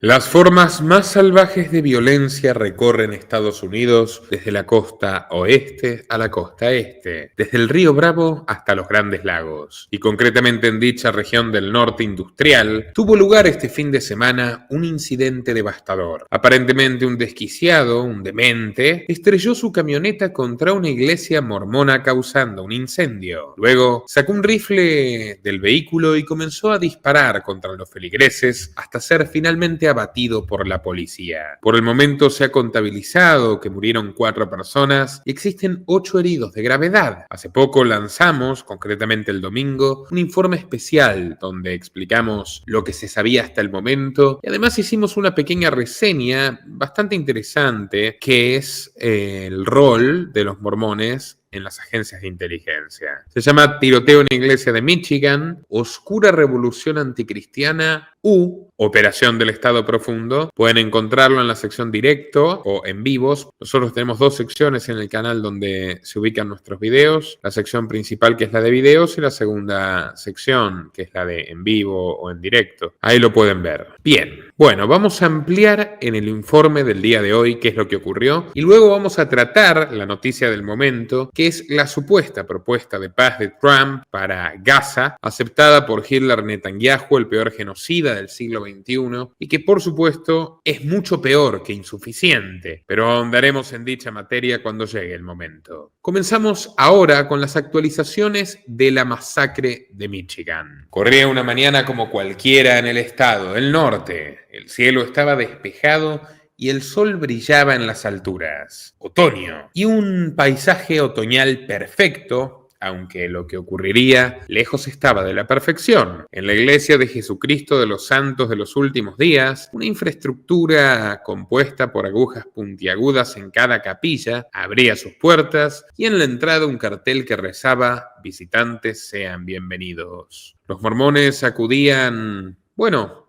Las formas más salvajes de violencia recorren Estados Unidos desde la costa oeste a la costa este, desde el río Bravo hasta los Grandes Lagos. Y concretamente en dicha región del norte industrial, tuvo lugar este fin de semana un incidente devastador. Aparentemente un desquiciado, un demente, estrelló su camioneta contra una iglesia mormona causando un incendio. Luego sacó un rifle del vehículo y comenzó a disparar contra los feligreses hasta ser finalmente abatido por la policía. Por el momento se ha contabilizado que murieron 4 personas y existen 8 heridos de gravedad. Hace poco lanzamos, concretamente el domingo, un informe especial donde explicamos lo que se sabía hasta el momento y además hicimos una pequeña reseña bastante interesante que es el rol de los mormones en las agencias de inteligencia. Se llama Tiroteo en la Iglesia de Michigan, Oscura Revolución Anticristiana u Operación del Estado Profundo. Pueden encontrarlo en la sección directo o en vivos. Nosotros tenemos 2 secciones en el canal donde se ubican nuestros videos. La sección principal, que es la de videos, y la segunda sección, que es la de en vivo o en directo. Ahí lo pueden ver. Bien, bueno, vamos a ampliar en el informe del día de hoy qué es lo que ocurrió y luego vamos a tratar la noticia del momento, que es la supuesta propuesta de paz de Trump para Gaza, aceptada por Hitler Netanyahu, el peor genocida del siglo XXI, y que por supuesto es mucho peor que insuficiente, pero ahondaremos en dicha materia cuando llegue el momento. Comenzamos ahora con las actualizaciones de la masacre de Michigan. Corría una mañana como cualquiera en el estado del norte. El cielo estaba despejado y el sol brillaba en las alturas. Otoño. Y un paisaje otoñal perfecto, aunque lo que ocurriría lejos estaba de la perfección. En la iglesia de Jesucristo de los Santos de los Últimos Días, una infraestructura compuesta por agujas puntiagudas en cada capilla abría sus puertas y en la entrada un cartel que rezaba: visitantes sean bienvenidos. Los mormones acudían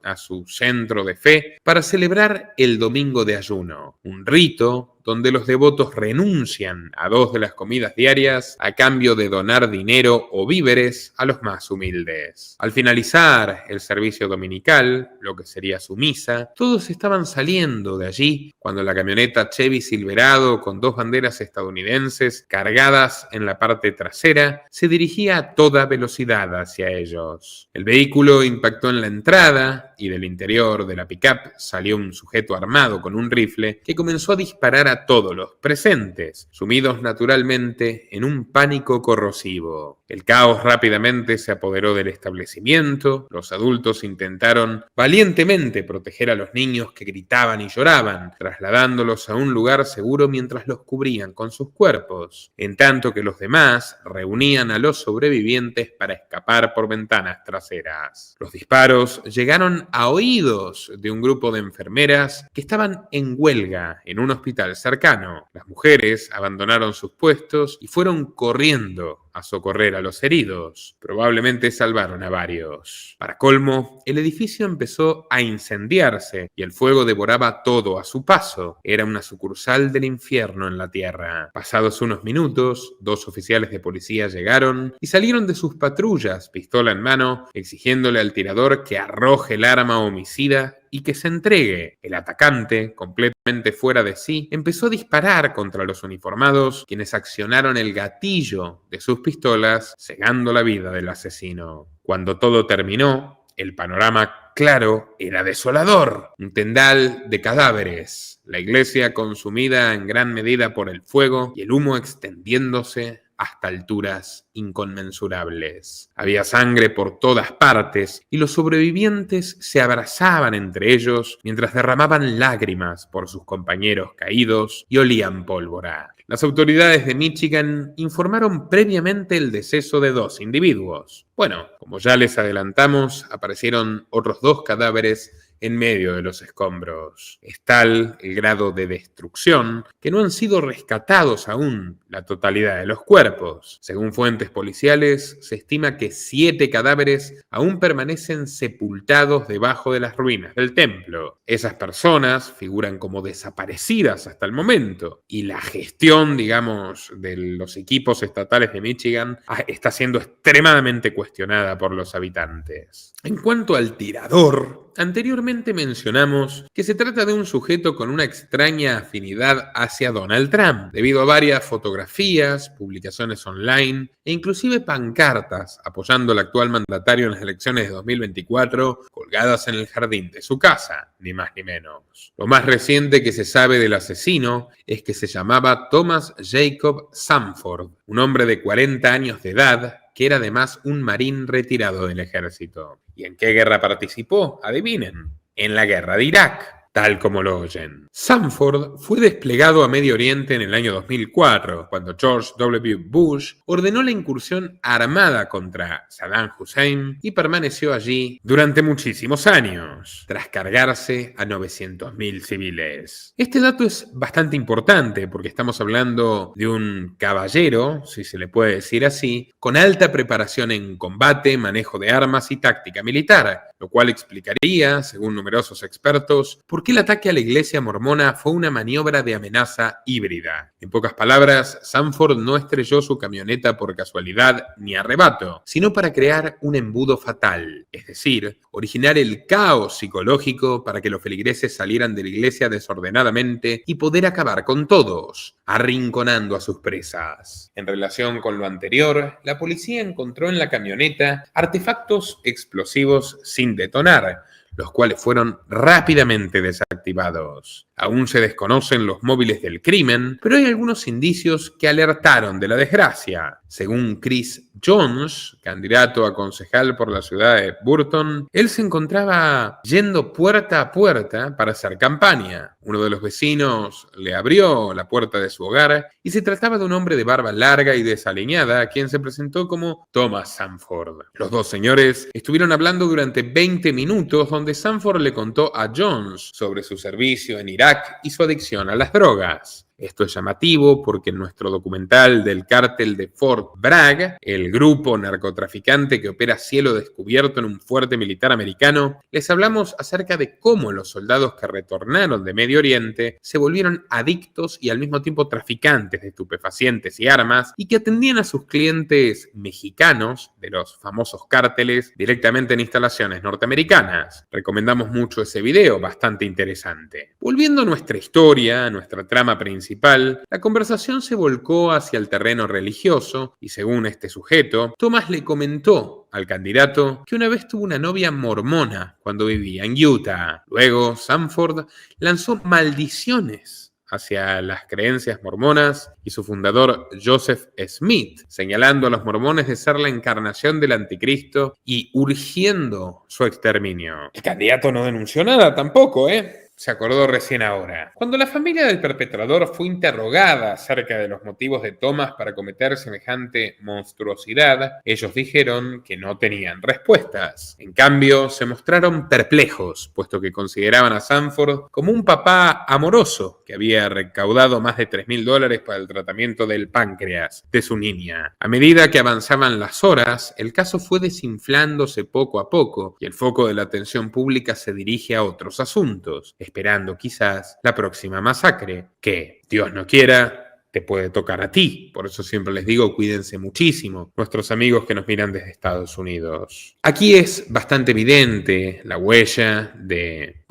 a su centro de fe para celebrar el domingo de ayuno, un rito donde los devotos renuncian a 2 de las comidas diarias a cambio de donar dinero o víveres a los más humildes. Al finalizar el servicio dominical, lo que sería su misa, todos estaban saliendo de allí cuando la camioneta Chevy Silverado con 2 banderas estadounidenses cargadas en la parte trasera se dirigía a toda velocidad hacia ellos. El vehículo impactó en la entrada y del interior de la pickup salió un sujeto armado con un rifle que comenzó a disparar a todos los presentes, sumidos naturalmente en un pánico corrosivo. El caos rápidamente se apoderó del establecimiento. Los adultos intentaron valientemente proteger a los niños que gritaban y lloraban, trasladándolos a un lugar seguro mientras los cubrían con sus cuerpos, en tanto que los demás reunían a los sobrevivientes para escapar por ventanas traseras. Los disparos llegaron a oídos de un grupo de enfermeras que estaban en huelga en un hospital cercano. Las mujeres abandonaron sus puestos y fueron corriendo a socorrer a los heridos. Probablemente salvaron a varios. Para colmo, el edificio empezó a incendiarse y el fuego devoraba todo a su paso. Era una sucursal del infierno en la tierra. Pasados unos minutos, 2 oficiales de policía llegaron y salieron de sus patrullas, pistola en mano, exigiéndole al tirador que arroje el arma homicida y que se entregue. El atacante, completamente fuera de sí, empezó a disparar contra los uniformados, quienes accionaron el gatillo de sus pistolas, cegando la vida del asesino. Cuando todo terminó, el panorama claro era desolador. Un tendal de cadáveres, la iglesia consumida en gran medida por el fuego y el humo extendiéndose hasta alturas inconmensurables. Había sangre por todas partes y los sobrevivientes se abrazaban entre ellos mientras derramaban lágrimas por sus compañeros caídos y olían pólvora. Las autoridades de Michigan informaron previamente el deceso de 2 individuos. Como ya les adelantamos, aparecieron otros 2 cadáveres en medio de los escombros. Es tal el grado de destrucción que no han sido rescatados aún la totalidad de los cuerpos. Según fuentes policiales, se estima que 7 cadáveres aún permanecen sepultados debajo de las ruinas del templo. Esas personas figuran como desaparecidas hasta el momento y la gestión, de los equipos estatales de Michigan está siendo extremadamente cuestionada por los habitantes. En cuanto al tirador, anteriormente mencionamos que se trata de un sujeto con una extraña afinidad hacia Donald Trump, debido a varias fotografías, publicaciones online e inclusive pancartas apoyando al actual mandatario en las elecciones de 2024 colgadas en el jardín de su casa, ni más ni menos. Lo más reciente que se sabe del asesino es que se llamaba Thomas Jacob Sanford, un hombre de 40 años de edad que era además un marín retirado del ejército. ¿Y en qué guerra participó? Adivinen, en la guerra de Irak. Tal como lo oyen. Sanford fue desplegado a Medio Oriente en el año 2004, cuando George W. Bush ordenó la incursión armada contra Saddam Hussein y permaneció allí durante muchísimos años, tras cargarse a 900.000 civiles. Este dato es bastante importante porque estamos hablando de un caballero, si se le puede decir así, con alta preparación en combate, manejo de armas y táctica militar, lo cual explicaría, según numerosos expertos, por qué el ataque a la iglesia mormona fue una maniobra de amenaza híbrida. En pocas palabras, Sanford no estrelló su camioneta por casualidad ni arrebato, sino para crear un embudo fatal, es decir, originar el caos psicológico para que los feligreses salieran de la iglesia desordenadamente y poder acabar con todos, arrinconando a sus presas. En relación con lo anterior, la policía encontró en la camioneta artefactos explosivos sin detonar, los cuales fueron rápidamente desactivados. Aún se desconocen los móviles del crimen, pero hay algunos indicios que alertaron de la desgracia. Según Chris Jones, candidato a concejal por la ciudad de Burton, él se encontraba yendo puerta a puerta para hacer campaña. Uno de los vecinos le abrió la puerta de su hogar y se trataba de un hombre de barba larga y desaliñada, a quien se presentó como Thomas Sanford. Los dos señores estuvieron hablando durante 20 minutos, donde Sanford le contó a Jones sobre su servicio en Irak y su adicción a las drogas. Esto es llamativo porque en nuestro documental del cártel de Fort Bragg, el grupo narcotraficante que opera a cielo descubierto en un fuerte militar americano, les hablamos acerca de cómo los soldados que retornaron de Medio Oriente se volvieron adictos y al mismo tiempo traficantes de estupefacientes y armas y que atendían a sus clientes mexicanos de los famosos cárteles directamente en instalaciones norteamericanas. Recomendamos mucho ese video, bastante interesante. Volviendo a nuestra historia, a nuestra trama principal, la conversación se volcó hacia el terreno religioso y según este sujeto, Thomas le comentó al candidato que una vez tuvo una novia mormona cuando vivía en Utah. Luego, Sanford lanzó maldiciones hacia las creencias mormonas y su fundador Joseph Smith, señalando a los mormones de ser la encarnación del anticristo y urgiendo su exterminio. El candidato no denunció nada tampoco, Se acordó recién ahora. Cuando la familia del perpetrador fue interrogada acerca de los motivos de Thomas para cometer semejante monstruosidad, ellos dijeron que no tenían respuestas. En cambio, se mostraron perplejos, puesto que consideraban a Sanford como un papá amoroso que había recaudado más de $3.000 para el tratamiento del páncreas de su niña. A medida que avanzaban las horas, el caso fue desinflándose poco a poco y el foco de la atención pública se dirige a otros asuntos, esperando quizás la próxima masacre, que, Dios no quiera, te puede tocar a ti. Por eso siempre les digo, cuídense muchísimo, nuestros amigos que nos miran desde Estados Unidos. Aquí es bastante evidente la huella de,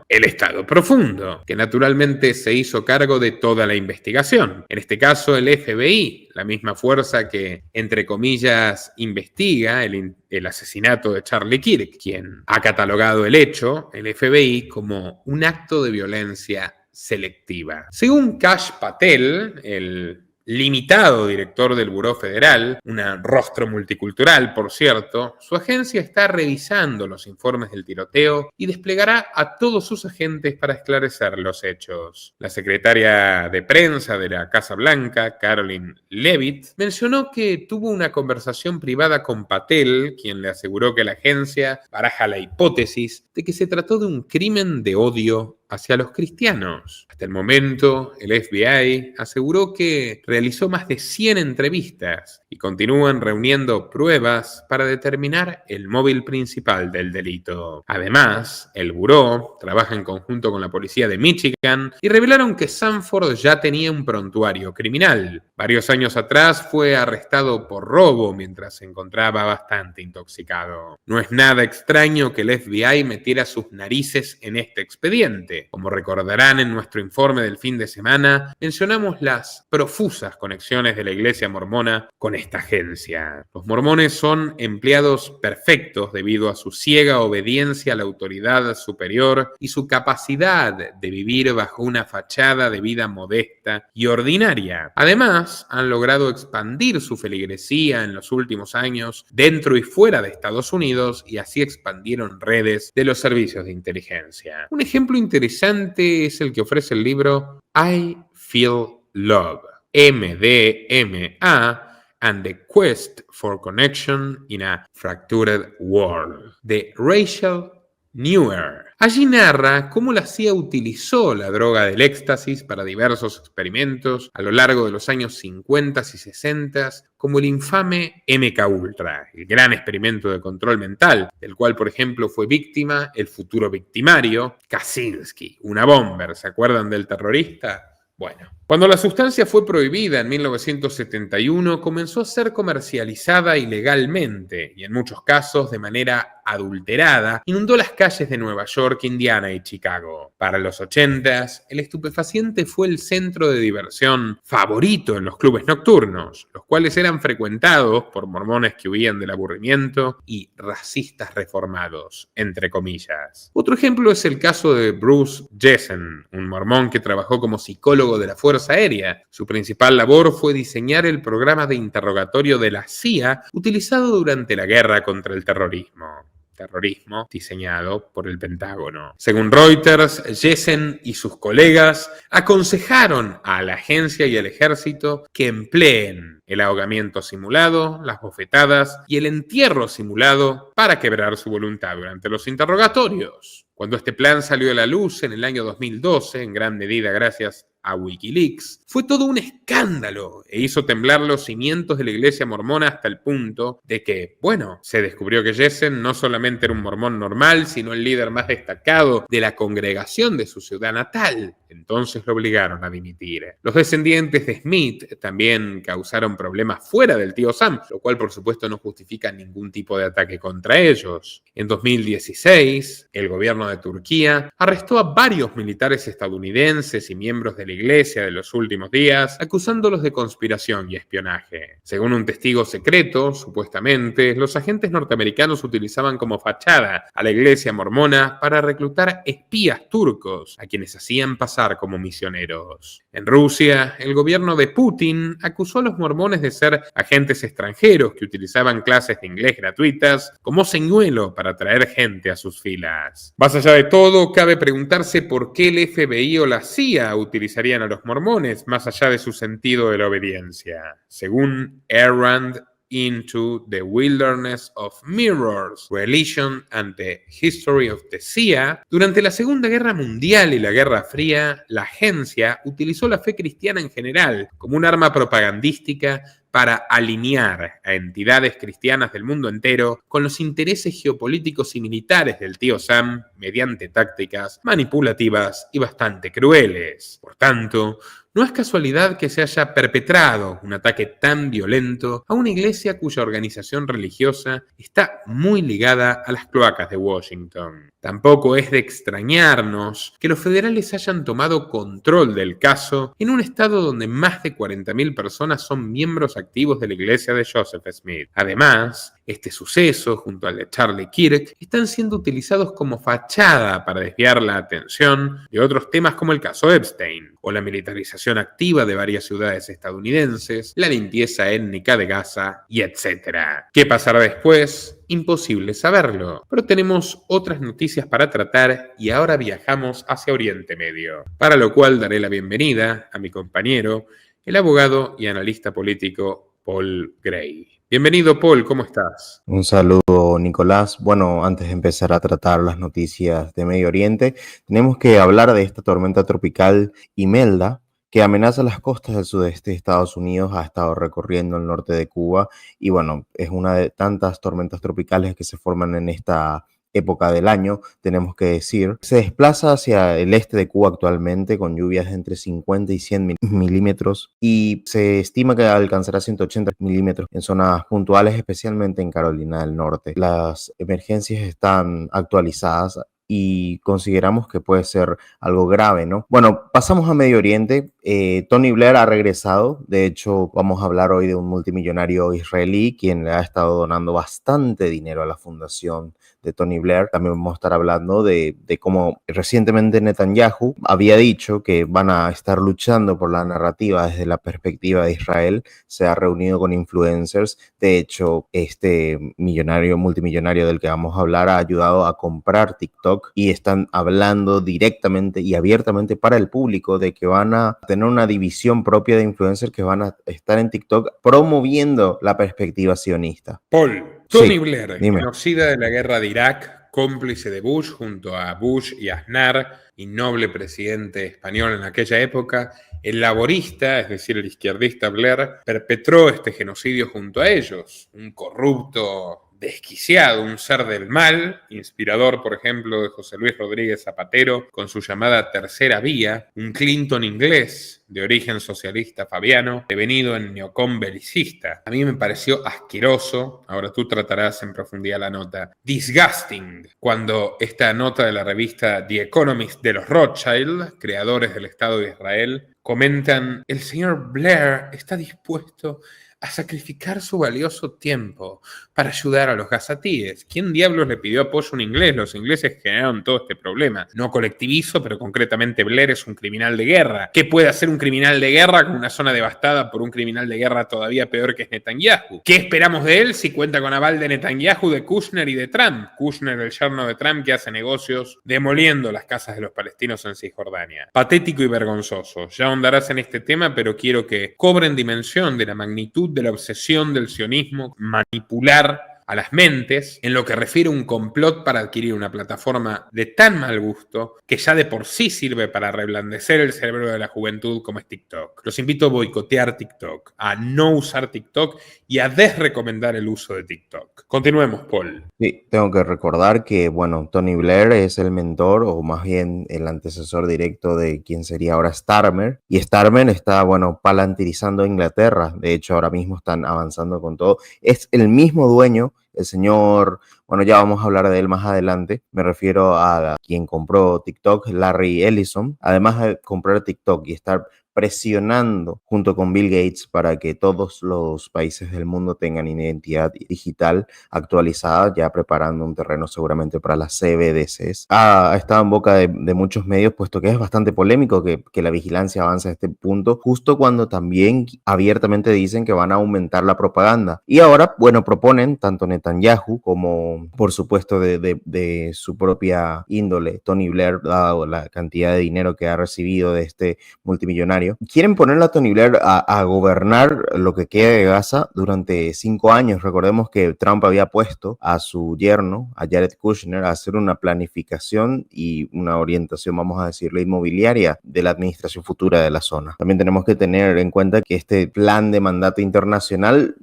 el Estado profundo, que naturalmente se hizo cargo de toda la investigación. En este caso, el FBI, la misma fuerza que, entre comillas, investiga el asesinato de Charlie Kirk, quien ha catalogado el hecho, el FBI, como un acto de violencia selectiva. Según Kash Patel, el limitado director del Buró Federal, un rostro multicultural, por cierto, su agencia está revisando los informes del tiroteo y desplegará a todos sus agentes para esclarecer los hechos. La secretaria de prensa de la Casa Blanca, Caroline Leavitt, mencionó que tuvo una conversación privada con Patel, quien le aseguró que la agencia baraja la hipótesis de que se trató de un crimen de odio hacia los cristianos. Hasta el momento, el FBI aseguró que realizó más de 100 entrevistas y continúan reuniendo pruebas para determinar el móvil principal del delito. Además, el buró trabaja en conjunto con la policía de Michigan y revelaron que Sanford ya tenía un prontuario criminal. Varios años atrás fue arrestado por robo mientras se encontraba bastante intoxicado. No es nada extraño que el FBI metiera sus narices en este expediente. Como recordarán en nuestro informe del fin de semana, mencionamos las profusas conexiones de la Iglesia mormona con esta agencia. Los mormones son empleados perfectos debido a su ciega obediencia a la autoridad superior y su capacidad de vivir bajo una fachada de vida modesta y ordinaria. Además, han logrado expandir su feligresía en los últimos años dentro y fuera de Estados Unidos y así expandieron redes de los servicios de inteligencia. Un ejemplo interesante es el que ofrece el libro I Feel Love, MDMA and the Quest for Connection in a Fractured World, de Rachel Newer. Allí narra cómo la CIA utilizó la droga del éxtasis para diversos experimentos a lo largo de los años 50 y 60, como el infame MKUltra, el gran experimento de control mental, del cual, por ejemplo, fue víctima el futuro victimario Kaczynski, una bomber. ¿Se acuerdan del terrorista? Bueno, cuando la sustancia fue prohibida en 1971, comenzó a ser comercializada ilegalmente y en muchos casos de manera adulterada, inundó las calles de Nueva York, Indiana y Chicago. Para los 80s, el estupefaciente fue el centro de diversión favorito en los clubes nocturnos, los cuales eran frecuentados por mormones que huían del aburrimiento y racistas reformados, entre comillas. Otro ejemplo es el caso de Bruce Jessen, un mormón que trabajó como psicólogo de la Fuerza Aérea. Su principal labor fue diseñar el programa de interrogatorio de la CIA utilizado durante la guerra contra el terrorismo diseñado por el Pentágono. Según Reuters, Jessen y sus colegas aconsejaron a la agencia y al ejército que empleen el ahogamiento simulado, las bofetadas y el entierro simulado para quebrar su voluntad durante los interrogatorios. Cuando este plan salió a la luz en el año 2012, en gran medida gracias a Wikileaks, fue todo un escándalo e hizo temblar los cimientos de la iglesia mormona hasta el punto de que, se descubrió que Jessen no solamente era un mormón normal, sino el líder más destacado de la congregación de su ciudad natal. Entonces lo obligaron a dimitir. Los descendientes de Smith también causaron problemas fuera del tío Sam, lo cual por supuesto no justifica ningún tipo de ataque contra ellos. En 2016, el gobierno de Turquía arrestó a varios militares estadounidenses y miembros de la iglesia de los últimos días, acusándolos de conspiración y espionaje. Según un testigo secreto, supuestamente, los agentes norteamericanos utilizaban como fachada a la iglesia mormona para reclutar espías turcos, a quienes hacían pasar como misioneros. En Rusia, el gobierno de Putin acusó a los mormones de ser agentes extranjeros que utilizaban clases de inglés gratuitas como señuelo para atraer gente a sus filas. Más allá de todo, cabe preguntarse por qué el FBI o la CIA utilizarían a los mormones, más allá de su sentido de la obediencia. Según Errand into the Wilderness of Mirrors, Religion and the History of the CIA, durante la Segunda Guerra Mundial y la Guerra Fría, la agencia utilizó la fe cristiana en general como un arma propagandística para alinear a entidades cristianas del mundo entero con los intereses geopolíticos y militares del tío Sam mediante tácticas manipulativas y bastante crueles. Por tanto, no es casualidad que se haya perpetrado un ataque tan violento a una iglesia cuya organización religiosa está muy ligada a las cloacas de Washington. Tampoco es de extrañarnos que los federales hayan tomado control del caso en un estado donde más de 40.000 personas son miembros activos de la iglesia de Joseph Smith. Además, este suceso, junto al de Charlie Kirk, están siendo utilizados como fachada para desviar la atención de otros temas como el caso Epstein, o la militarización activa de varias ciudades estadounidenses, la limpieza étnica de Gaza, y etc. ¿Qué pasará después? Imposible saberlo, pero tenemos otras noticias para tratar y ahora viajamos hacia Oriente Medio, para lo cual daré la bienvenida a mi compañero, el abogado y analista político Paul Gray. Bienvenido, Paul, ¿cómo estás? Un saludo, Nicolás. Bueno, antes de empezar a tratar las noticias de Medio Oriente, tenemos que hablar de esta tormenta tropical Imelda, que amenaza las costas del sudeste de Estados Unidos, ha estado recorriendo el norte de Cuba y bueno, es una de tantas tormentas tropicales que se forman en esta época del año, tenemos que decir. Se desplaza hacia el este de Cuba actualmente con lluvias de entre 50 y 100 milímetros y se estima que alcanzará 180 milímetros en zonas puntuales, especialmente en Carolina del Norte. Las emergencias están actualizadas y consideramos que puede ser algo grave, ¿no? Bueno, pasamos a Medio Oriente. Tony Blair ha regresado. De hecho, vamos a hablar hoy de un multimillonario israelí quien le ha estado donando bastante dinero a la fundación de Tony Blair. También vamos a estar hablando de cómo recientemente Netanyahu había dicho que van a estar luchando por la narrativa desde la perspectiva de Israel. Se ha reunido con influencers. De hecho, este multimillonario del que vamos a hablar ha ayudado a comprar TikTok y están hablando directamente y abiertamente para el público de que van a tener una división propia de influencers que van a estar en TikTok promoviendo la perspectiva sionista. Paul, Tony Sí, Blair, dime. genocida de la guerra de Irak, cómplice de Bush junto a Bush y Aznar, y noble presidente español en aquella época, el laborista, es decir, el izquierdista Blair, perpetró este genocidio junto a ellos. Un corrupto desquiciado, un ser del mal, inspirador, por ejemplo, de José Luis Rodríguez Zapatero, con su llamada Tercera Vía, un Clinton inglés de origen socialista fabiano, devenido en neocon belicista. A mí me pareció asqueroso, ahora tú tratarás en profundidad la nota, disgusting, cuando esta nota de la revista The Economist de los Rothschild, creadores del Estado de Israel, comentan: el señor Blair está dispuesto a sacrificar su valioso tiempo para ayudar a los gazatíes. ¿Quién diablos le pidió apoyo a un inglés? Los ingleses generaron todo este problema. No colectivizo, pero concretamente Blair es un criminal de guerra. ¿Qué puede hacer un criminal de guerra con una zona devastada por un criminal de guerra todavía peor que es Netanyahu? ¿Qué esperamos de él si cuenta con aval de Netanyahu, de Kushner y de Trump? Kushner, el yerno de Trump, que hace negocios demoliendo las casas de los palestinos en Cisjordania. Patético y vergonzoso. Ya ahondarás en este tema, pero quiero que cobren dimensión de la magnitud de la obsesión del sionismo, manipular a las mentes en lo que refiere a un complot para adquirir una plataforma de tan mal gusto que ya de por sí sirve para reblandecer el cerebro de la juventud como es TikTok. Los invito a boicotear TikTok, a no usar TikTok y a desrecomendar el uso de TikTok. Continuemos, Paul. Sí, tengo que recordar que, bueno, Tony Blair es el mentor o más bien el antecesor directo de quien sería ahora Starmer. Y Starmer está, bueno, palantirizando a Inglaterra. De hecho, ahora mismo están avanzando con todo. Es el mismo dueño, el señor, bueno, ya vamos a hablar de él más adelante. Me refiero a quien compró TikTok, Larry Ellison. Además de comprar TikTok y estar presionando junto con Bill Gates para que todos los países del mundo tengan identidad digital actualizada, ya preparando un terreno seguramente para las CBDCs. Ha estado en boca de muchos medios, puesto que es bastante polémico que la vigilancia avance a este punto, justo cuando también abiertamente dicen que van a aumentar la propaganda. Y ahora, bueno, proponen tanto Netanyahu como, por supuesto, de su propia índole, Tony Blair, dado la cantidad de dinero que ha recibido de este multimillonario, quieren ponerle a Tony Blair a gobernar lo que queda de Gaza durante 5 años. Recordemos que Trump había puesto a su yerno, a Jared Kushner, a hacer una planificación y una orientación, vamos a decirlo, inmobiliaria de la administración futura de la zona. También tenemos que tener en cuenta que este plan de mandato internacional,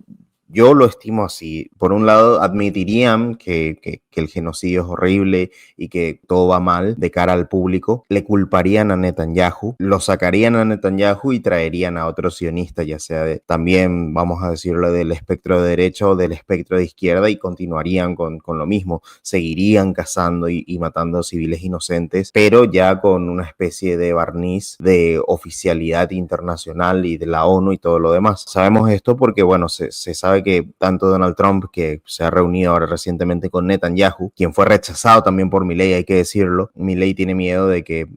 yo lo estimo así. Por un lado, admitirían que el genocidio es horrible y que todo va mal de cara al público. Le culparían a Netanyahu, lo sacarían a Netanyahu y traerían a otro sionista, ya sea también, vamos a decirlo, del espectro de derecha o del espectro de izquierda, y continuarían con lo mismo. Seguirían cazando y matando civiles inocentes, pero ya con una especie de barniz de oficialidad internacional y de la ONU y todo lo demás. Sabemos esto porque, bueno, se sabe que tanto Donald Trump, que se ha reunido ahora recientemente con Netanyahu, quien fue rechazado también por Milei, hay que decirlo. Milei tiene miedo de que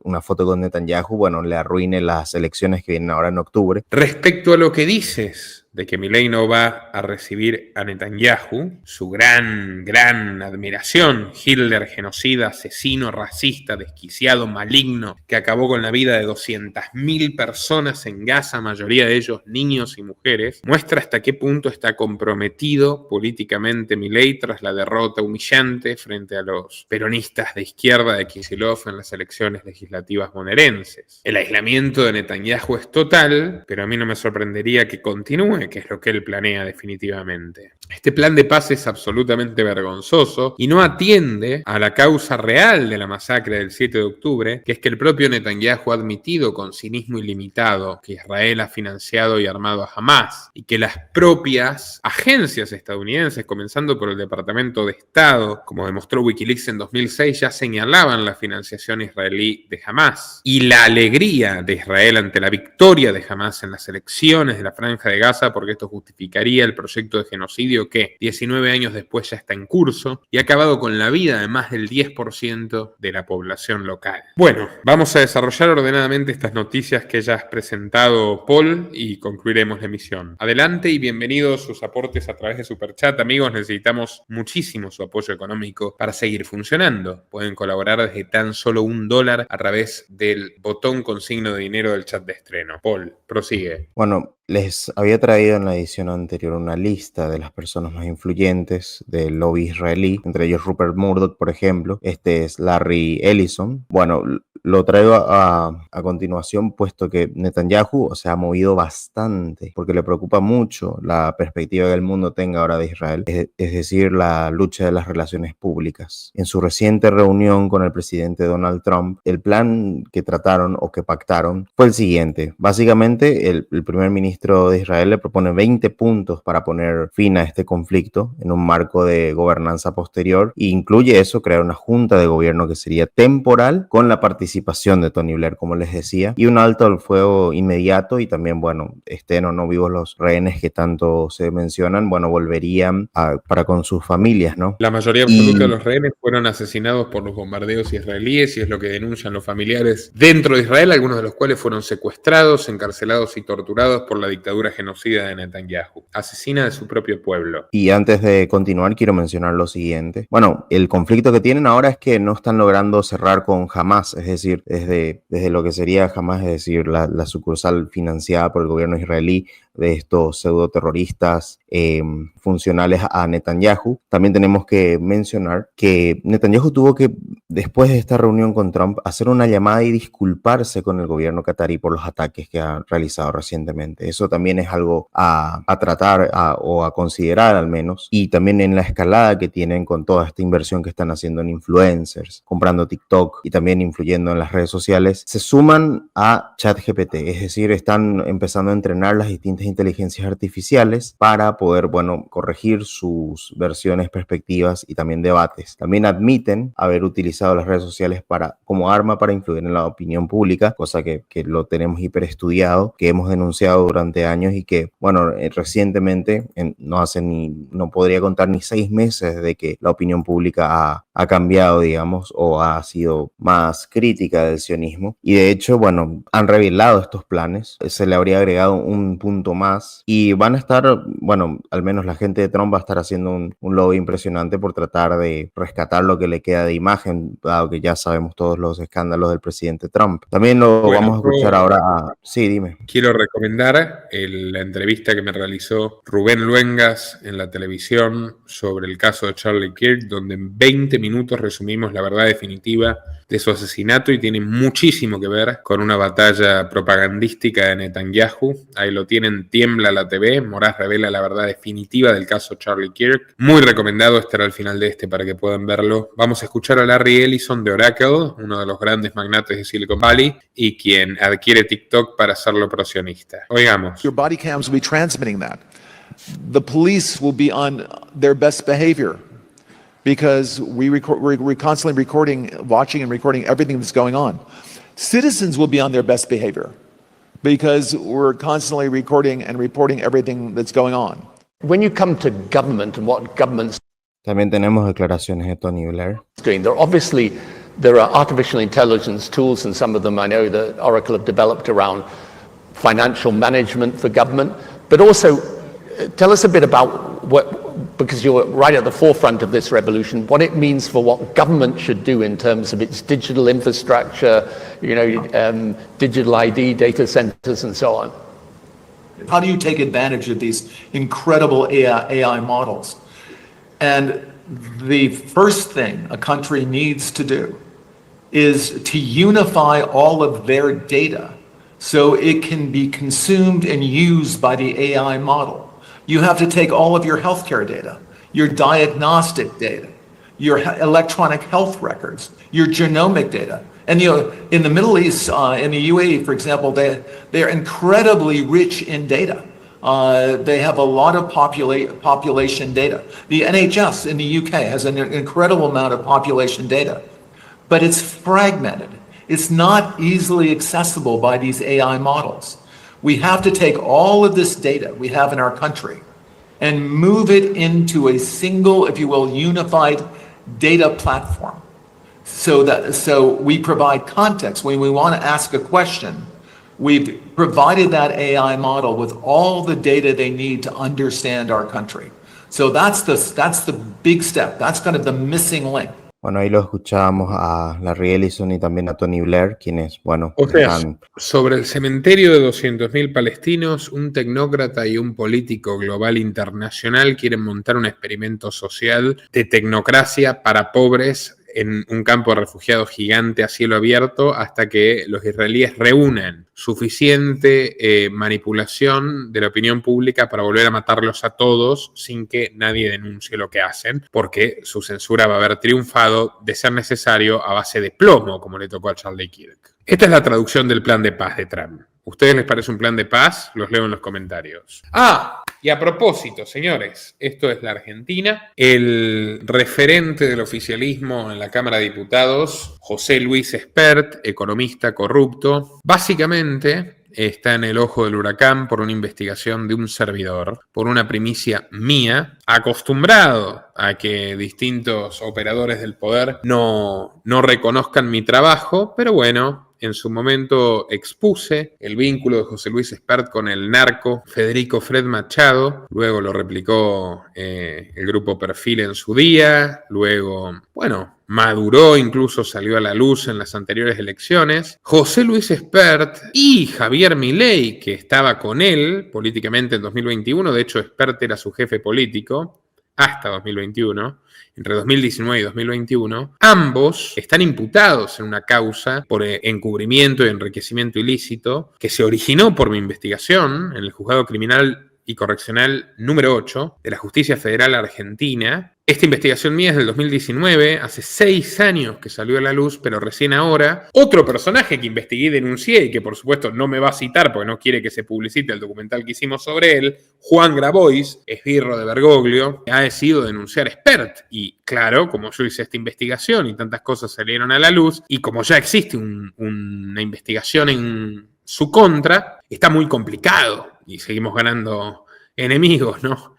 una foto con Netanyahu, bueno, le arruine las elecciones que vienen ahora en octubre. Respecto a lo que dices de que Milei no va a recibir a Netanyahu, su gran admiración, Hitler, genocida, asesino, racista, desquiciado, maligno, que acabó con la vida de 200.000 personas en Gaza, mayoría de ellos niños y mujeres, muestra hasta qué punto está comprometido políticamente Milei tras la derrota humillante frente a los peronistas de izquierda de Kicillof en las elecciones legislativas bonaerenses. El aislamiento de Netanyahu es total, pero a mí no me sorprendería que continúe, que es lo que él planea definitivamente. Este plan de paz es absolutamente vergonzoso y no atiende a la causa real de la masacre del 7 de octubre, que es que el propio Netanyahu ha admitido con cinismo ilimitado que Israel ha financiado y armado a Hamás y que las propias agencias estadounidenses, comenzando por el Departamento de Estado, como demostró Wikileaks en 2006, ya señalaban la financiación israelí de Hamás. Y la alegría de Israel ante la victoria de Hamás en las elecciones de la Franja de Gaza, porque esto justificaría el proyecto de genocidio que 19 años después ya está en curso y ha acabado con la vida de más del 10% de la población local. Bueno, vamos a desarrollar ordenadamente estas noticias que ya has presentado, Paul, y concluiremos la emisión. Adelante y bienvenidos sus aportes a través de Superchat. Amigos, necesitamos muchísimo su apoyo económico para seguir funcionando. Pueden colaborar desde tan solo $1 a través del botón con signo de dinero del chat de estreno. Paul, prosigue. Bueno, les había traído en la edición anterior una lista de las personas más influyentes del lobby israelí, entre ellos Rupert Murdoch, por ejemplo. Este es Larry Ellison. Bueno, lo traigo a continuación, puesto que Netanyahu se ha movido bastante, porque le preocupa mucho la perspectiva que el mundo tenga ahora de Israel, es decir, la lucha de las relaciones públicas. En su reciente reunión con el presidente Donald Trump, el plan que trataron o que pactaron fue el siguiente. Básicamente, el primer ministro de Israel le propone 20 puntos para poner fin a este conflicto en un marco de gobernanza posterior, e incluye eso, crear una junta de gobierno que sería temporal con la participación de Tony Blair, como les decía, y un alto al fuego inmediato, y también, bueno, estén o no vivos los rehenes que tanto se mencionan, bueno, volverían para con sus familias, ¿no? La mayoría absoluta de los rehenes fueron asesinados por los bombardeos israelíes y es lo que denuncian los familiares dentro de Israel, algunos de los cuales fueron secuestrados, encarcelados y torturados por la dictadura genocida de Netanyahu, asesina de su propio pueblo. Y antes de continuar, quiero mencionar lo siguiente. Bueno, el conflicto que tienen ahora es que no están logrando cerrar con Hamás, es decir, desde lo que sería Hamás, es decir, la sucursal financiada por el gobierno israelí de estos pseudo terroristas funcionales a Netanyahu. También tenemos que mencionar que Netanyahu tuvo que, después de esta reunión con Trump, hacer una llamada y disculparse con el gobierno catarí por los ataques que han realizado recientemente. Eso también es algo a tratar o a considerar al menos. Y también en la escalada que tienen con toda esta inversión que están haciendo en influencers, comprando TikTok y también influyendo en las redes sociales, se suman a ChatGPT, es decir, están empezando a entrenar las distintas inteligencias artificiales para poder, bueno, corregir sus versiones, perspectivas y también debates. También admiten haber utilizado las redes sociales como arma para influir en la opinión pública, cosa que lo tenemos hiperestudiado, que hemos denunciado durante años y que, bueno, recientemente, no podría contar ni 6 meses de que la opinión pública ha cambiado, digamos, o ha sido más crítica del sionismo. Y de hecho, bueno, han revelado estos planes, se le habría agregado un punto más y van a estar, bueno, al menos la gente de Trump va a estar haciendo un lobby impresionante por tratar de rescatar lo que le queda de imagen, dado que ya sabemos todos los escándalos del presidente Trump. También vamos a escuchar ahora Sí, dime. Quiero recomendar la entrevista que me realizó Rubén Luengas en la televisión sobre el caso de Charlie Kirk, donde en 20 minutos resumimos la verdad definitiva de su asesinato y tiene muchísimo que ver con una batalla propagandística de Netanyahu. Ahí lo tienen, tiembla la TV, Moraz revela la verdad definitiva del caso Charlie Kirk. Muy recomendado, estará al final de para que puedan verlo. Vamos a escuchar a Larry Ellison de Oracle, uno de los grandes magnates de Silicon Valley y quien adquiere TikTok para hacerlo prosionista. Oigamos. Your body cams will be transmitting that. The police will be on their best behavior, because we're constantly watching and recording everything that's going on. Citizens will be on their best behavior, because we're constantly recording and reporting everything that's going on. When you come to government and what governments... También tenemos declaraciones de Tony Blair. There are artificial intelligence tools, and some of them I know that Oracle have developed around financial management for government, but also Tell us a bit about because you're right at the forefront of this revolution, what it means for what government should do in terms of its digital infrastructure, digital ID, data centers, and so on. How do you take advantage of these incredible AI models? And the first thing a country needs to do is to unify all of their data so it can be consumed and used by the AI model. You have to take all of your healthcare data, your diagnostic data, your electronic health records, your genomic data. And in the Middle East, in the UAE, for example, they're incredibly rich in data. They have a lot of population data. The NHS in the UK has an incredible amount of population data, but it's fragmented. It's not easily accessible by these AI models. We have to take all of this data we have in our country and move it into a single, if you will, unified data platform. So we provide context. When we want to ask a question, we've provided that AI model with all the data they need to understand our country. So that's the big step. That's kind of the missing link. Bueno, ahí lo escuchábamos a Larry Ellison y también a Tony Blair, quienes, bueno, O sea, sobre el cementerio de 200.000 palestinos, un tecnócrata y un político global internacional quieren montar un experimento social de tecnocracia para pobres en un campo de refugiados gigante a cielo abierto hasta que los israelíes reúnan suficiente manipulación de la opinión pública para volver a matarlos a todos sin que nadie denuncie lo que hacen, porque su censura va a haber triunfado, de ser necesario, a base de plomo, como le tocó a Charlie Kirk. Esta es la traducción del plan de paz de Trump. ¿Ustedes les parece un plan de paz? Los leo en los comentarios. Y a propósito, señores, esto es la Argentina. El referente del oficialismo en la Cámara de Diputados, José Luis Espert, economista corrupto, básicamente está en el ojo del huracán por una investigación de un servidor, por una primicia mía, acostumbrado a que distintos operadores del poder no reconozcan mi trabajo, pero bueno, en su momento expuse el vínculo de José Luis Espert con el narco Federico Fred Machado, luego lo replicó el grupo Perfil en su día, luego, bueno, maduró, incluso salió a la luz en las anteriores elecciones. José Luis Espert y Javier Milei, que estaba con él políticamente en 2021, de hecho Espert era su jefe político hasta 2021, entre 2019 y 2021, ambos están imputados en una causa por encubrimiento y enriquecimiento ilícito que se originó por mi investigación en el Juzgado Criminal y Correccional número 8 de la Justicia Federal Argentina. Esta investigación mía es del 2019, hace 6 años que salió a la luz, pero recién ahora. Otro personaje que investigué y denuncié, y que por supuesto no me va a citar porque no quiere que se publicite el documental que hicimos sobre él, Juan Grabois, esbirro de Bergoglio, ha decidido denunciar a Espert. Y claro, como yo hice esta investigación y tantas cosas salieron a la luz, y como ya existe una investigación en su contra, está muy complicado y seguimos ganando enemigos, ¿no?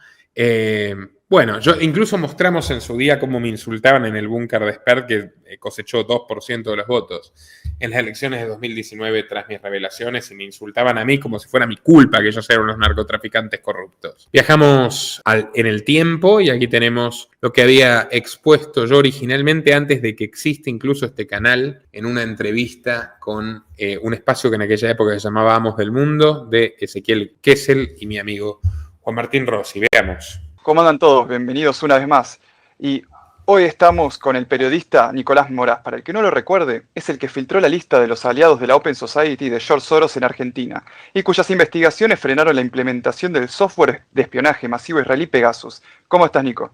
Bueno, incluso mostramos en su día cómo me insultaban en el búnker de Espert, que cosechó 2% de los votos en las elecciones de 2019 tras mis revelaciones, y me insultaban a mí como si fuera mi culpa que ellos eran unos narcotraficantes corruptos. Viajamos en el tiempo y aquí tenemos lo que había expuesto yo originalmente antes de que exista incluso este canal, en una entrevista con un espacio que en aquella época se llamaba Amos del Mundo, de Ezequiel Kessel y mi amigo Juan Martín Rossi. Veamos. ¿Cómo andan todos? Bienvenidos una vez más. Y hoy estamos con el periodista Nicolás Moraz. Para el que no lo recuerde, es el que filtró la lista de los aliados de la Open Society de George Soros en Argentina y cuyas investigaciones frenaron la implementación del software de espionaje masivo israelí Pegasus. ¿Cómo estás, Nico?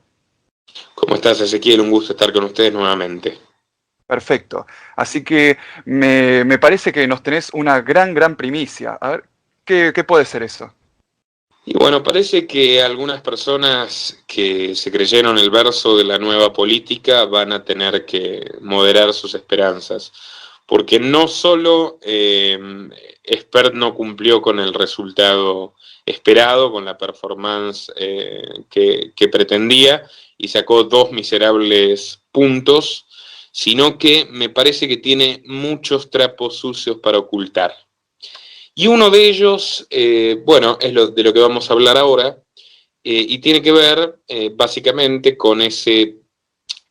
¿Cómo estás, Ezequiel? Un gusto estar con ustedes nuevamente. Perfecto. Así que me parece que nos tenés una gran primicia. A ver, ¿qué puede ser eso? Y bueno, parece que algunas personas que se creyeron el verso de la nueva política van a tener que moderar sus esperanzas, porque no solo Espert no cumplió con el resultado esperado, con la performance que pretendía, y sacó 2 miserables puntos, sino que me parece que tiene muchos trapos sucios para ocultar. Y uno de ellos, bueno, es de lo que vamos a hablar ahora, y tiene que ver básicamente con ese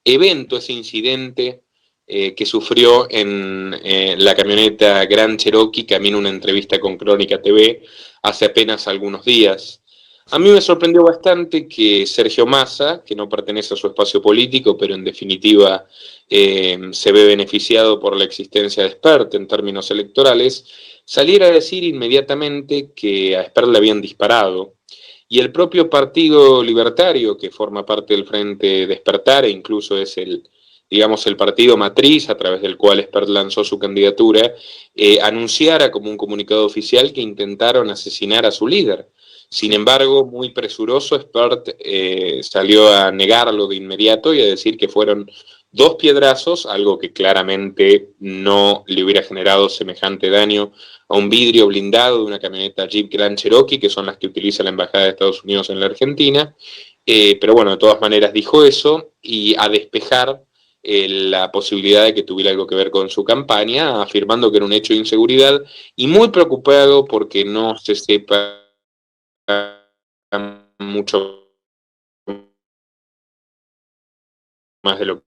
evento, ese incidente que sufrió en la camioneta Grand Cherokee, que a mí en una entrevista con Crónica TV hace apenas algunos días. A mí me sorprendió bastante que Sergio Massa, que no pertenece a su espacio político, pero en definitiva se ve beneficiado por la existencia de Spert en términos electorales, saliera a decir inmediatamente que a Spert le habían disparado. Y el propio Partido Libertario, que forma parte del Frente Despertar e incluso es el partido matriz a través del cual Spert lanzó su candidatura, anunciara como un comunicado oficial que intentaron asesinar a su líder. Sin embargo, muy presuroso, Spert salió a negarlo de inmediato y a decir que fueron 2 piedrazos, algo que claramente no le hubiera generado semejante daño a un vidrio blindado de una camioneta Jeep Grand Cherokee, que son las que utiliza la Embajada de Estados Unidos en la Argentina. Pero bueno, de todas maneras dijo eso, y a despejar la posibilidad de que tuviera algo que ver con su campaña, afirmando que era un hecho de inseguridad, y muy preocupado porque no se sepa mucho más de lo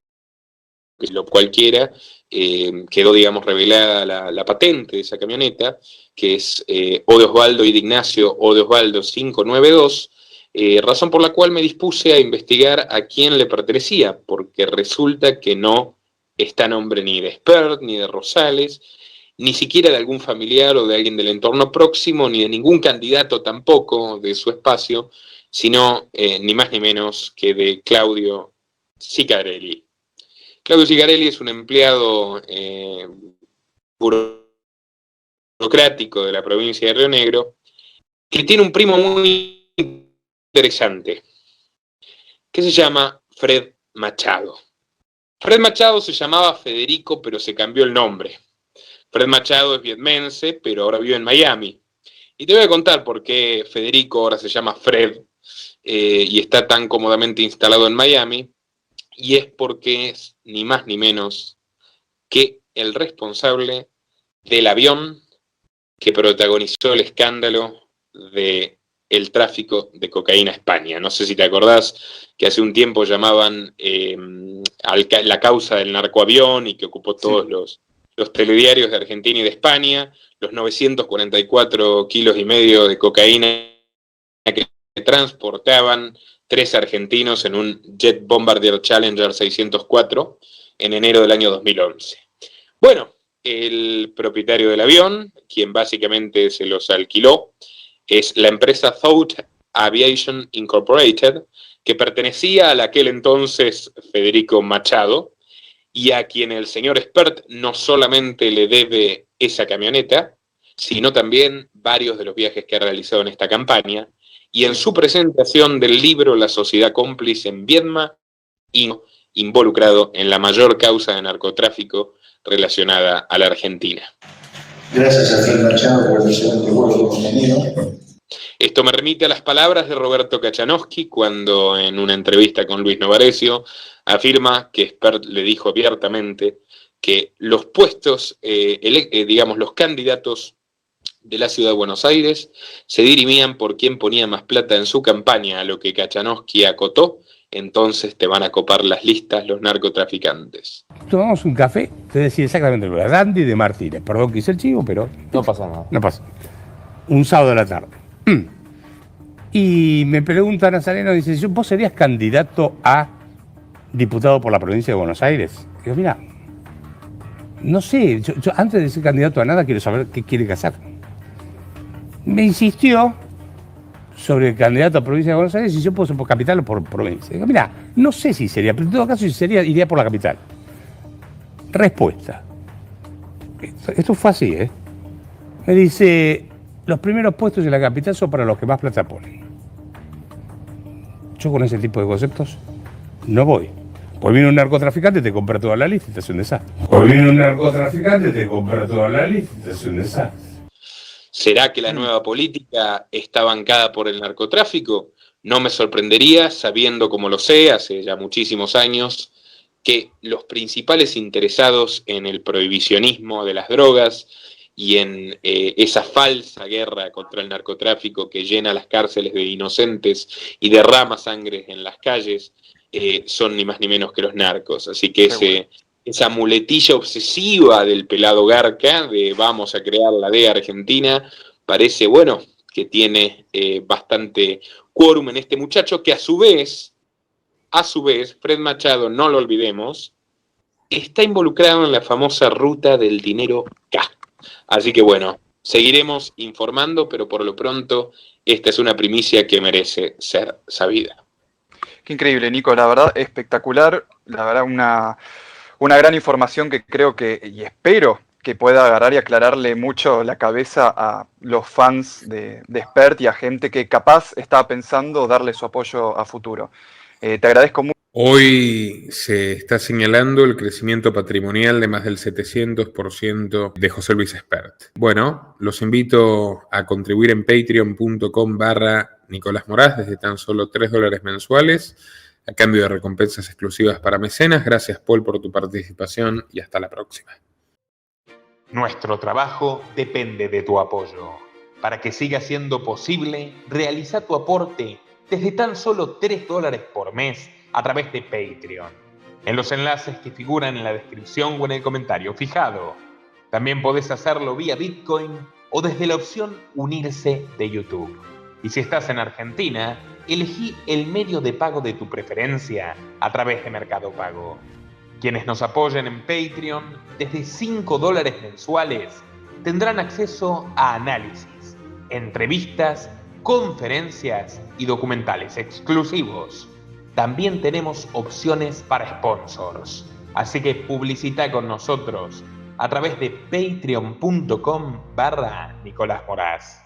cualquiera. Quedó, digamos, revelada la patente de esa camioneta, que es O de Osvaldo y de Ignacio O de Osvaldo 592, razón por la cual me dispuse a investigar a quién le pertenecía, porque resulta que no está a nombre ni de Spert, ni de Rosales, ni siquiera de algún familiar o de alguien del entorno próximo, ni de ningún candidato tampoco de su espacio, sino ni más ni menos que de Claudio Sicarelli. Claudio Sicarelli es un empleado burocrático de la provincia de Río Negro que tiene un primo muy interesante que se llama Fred Machado. Fred Machado se llamaba Federico, pero se cambió el nombre. Fred Machado es vietmense, pero ahora vive en Miami. Y te voy a contar por qué Federico ahora se llama Fred y está tan cómodamente instalado en Miami. Y es porque es ni más ni menos que el responsable del avión que protagonizó el escándalo del tráfico de cocaína a España. No sé si te acordás que hace un tiempo llamaban la causa del narcoavión y que ocupó todos los telediarios de Argentina y de España, los 944 kilos y medio de cocaína que transportaban 3 argentinos en un Jet Bombardier Challenger 604 en enero del año 2011. Bueno, el propietario del avión, quien básicamente se los alquiló, es la empresa Thought Aviation Incorporated, que pertenecía al aquel entonces Federico Machado, y a quien el señor Spert no solamente le debe esa camioneta, sino también varios de los viajes que ha realizado en esta campaña, y en su presentación del libro La Sociedad Cómplice en Viedma, involucrado en la mayor causa de narcotráfico relacionada a la Argentina. Gracias a Fred Machado por el excelente vuelo contenido. Esto me remite a las palabras de Roberto Kachanowski cuando en una entrevista con Luis Novarecio afirma que Spert le dijo abiertamente que los puestos, los candidatos de la ciudad de Buenos Aires se dirimían por quién ponía más plata en su campaña, a lo que Kachanowski acotó: entonces te van a copar las listas los narcotraficantes. Tomamos un café, te decía exactamente lo de Dandy de Martínez. Perdón que hice el chivo, pero no pasa nada. No pasa. Un sábado de la tarde. Y me pregunta Nazareno, dice, ¿vos serías candidato a diputado por la provincia de Buenos Aires? Y digo, mira, no sé, yo antes de ser candidato a nada quiero saber qué quiere hacer. Me insistió sobre el candidato a provincia de Buenos Aires y yo puedo ser por capital o por provincia. Digo, mira, no sé si sería, pero en todo caso si sería, iría por la capital. Respuesta. Esto fue así, ¿eh? Me dice, los primeros puestos en la capital son para los que más plata ponen. Yo con ese tipo de conceptos no voy. Pues viene un narcotraficante y te compra toda la lista y te hace un desastre. Pues viene un narcotraficante y te compra toda la lista y te hace un desastre. ¿Será que la nueva política está bancada por el narcotráfico? No me sorprendería, sabiendo como lo sé, hace ya muchísimos años, que los principales interesados en el prohibicionismo de las drogas y en esa falsa guerra contra el narcotráfico que llena las cárceles de inocentes y derrama sangre en las calles, son ni más ni menos que los narcos. Así que esa muletilla obsesiva del pelado Garca de vamos a crear la DEA Argentina, parece, bueno, que tiene bastante quórum en este muchacho, que a su vez, Fred Machado, no lo olvidemos, está involucrado en la famosa ruta del dinero K. Así que bueno, seguiremos informando, pero por lo pronto esta es una primicia que merece ser sabida. Qué increíble, Nico, la verdad, espectacular, la verdad, una gran información que creo que, y espero que pueda agarrar y aclararle mucho la cabeza a los fans de Spert y a gente que capaz estaba pensando darle su apoyo a futuro. Te agradezco mucho. Hoy se está señalando el crecimiento patrimonial de más del 700% de José Luis Spert. Bueno, los invito a contribuir en patreon.com/Nicolás Moraz desde tan solo $3 mensuales, a cambio de recompensas exclusivas para mecenas. Gracias, Paul, por tu participación y hasta la próxima. Nuestro trabajo depende de tu apoyo. Para que siga siendo posible, realiza tu aporte desde tan solo $3 por mes a través de Patreon, en los enlaces que figuran en la descripción o en el comentario fijado. También podés hacerlo vía Bitcoin o desde la opción Unirse de YouTube. Y si estás en Argentina, elegí el medio de pago de tu preferencia a través de Mercado Pago. Quienes nos apoyen en Patreon desde $5 mensuales tendrán acceso a análisis, entrevistas, conferencias y documentales exclusivos. También tenemos opciones para sponsors, así que publicita con nosotros a través de patreon.com/Nicolás Moraz.